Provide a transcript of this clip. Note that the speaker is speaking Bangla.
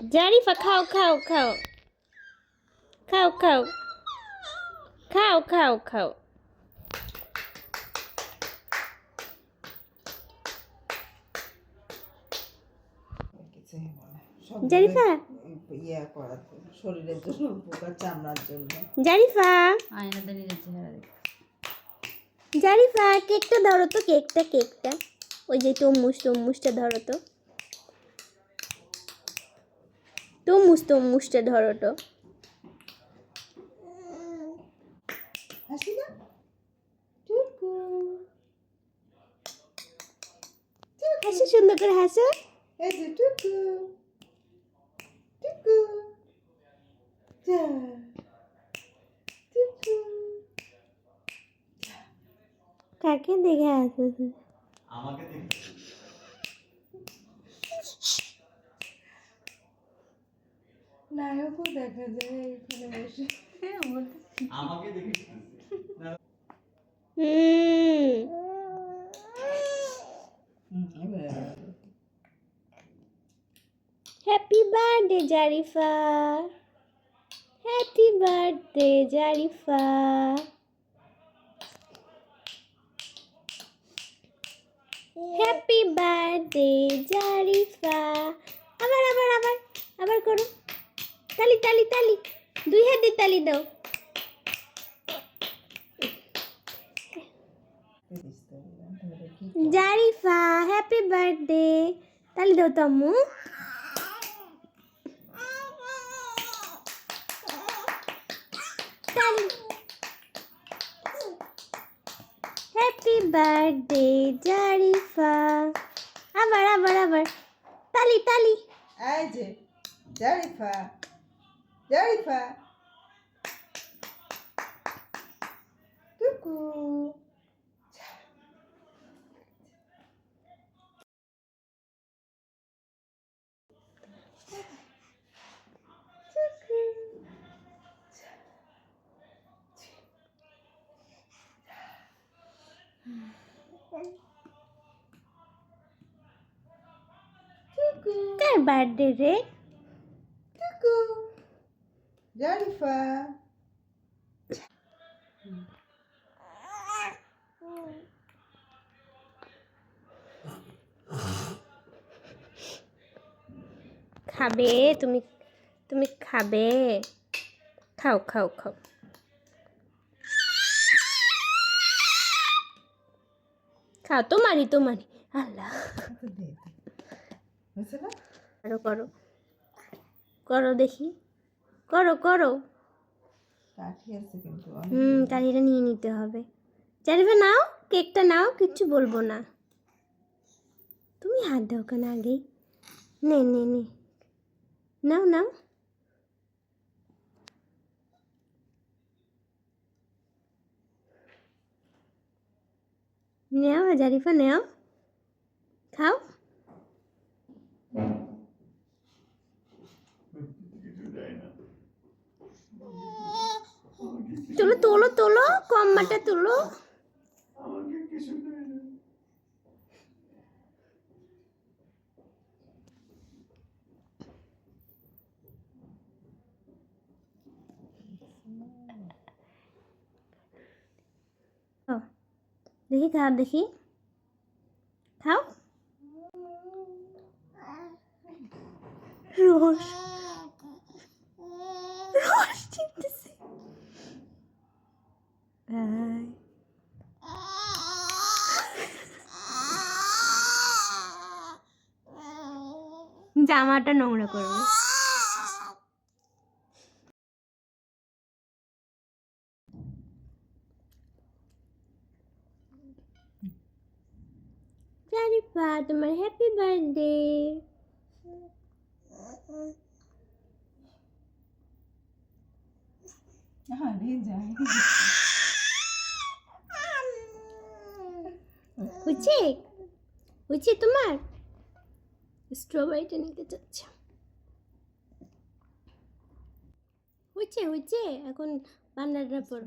জারিফা খাও খাও খাও খাও খাও খাও খাও খাও জারিফা ইয়া করার জন্য, শরীরের জন্য উপকার, চামড়ার জন্য। জারিফা আয়নাতে নিজের চেহারা দেখ। জারিফা কেকটা ধরো তো, কেকটা ওই যে তমুজটা ধরো তো, তমুজটা ধরো তো। হাসি না, টুকু হাসো, সুন্দর করে হাসো। এই যে টুকু টুকু যা টুকু। কাকে দেখে হাসো? আমাকে দেখে নায়কও দেখা যায় এখানে বসে। আমাকে দেখে happy birthday Zarifa, happy birthday Zarifa. Happy birthday Zarifa. আবার আবার আবার আবার করো, তালি তালি তালি, দুই হাতে তালি দাও। জারিফা হ্যাপি বার্থডে, তালি দাও তম্মু। তালি, হ্যাপি বার্থডে জারিফা। আবার আবার আবার তালি তালি। এই যে জারিফা, জারিফা টুকু। কার বার্থডে রে? টুকু জারিফা। খাবে তুমি, তুমি খাবে? খাও খাও খাও। খাও, তোমারই আল্লাহ। হয়েছে না? করো করো করো দেখি, করো করো। কাঠি আছে কিন্তু কাঠিটা নিয়ে নিতে হবে। জারিফা নাও, কেকটা নাও, কিচ্ছু বলবো না। তুমি হাত দাও কেন আগেই? নে নে নে, নাও নাও। নেও জারিফা নেও, খাও। তোলো তোলো তোলো, কম্মাটা তোলো। আমাকে কিছু দেয় না। দেখি খাও, দেখি খাও। রস রস চিনতেছে। জামাটা নোংরা করবে। জারিফা তোমার হ্যাপি বার্থডে। হচ্ছে হচ্ছে তোমার? স্ট্রবেরিটা নিতে চাচ্ছে। হচ্ছে এখন বান্নাটা পর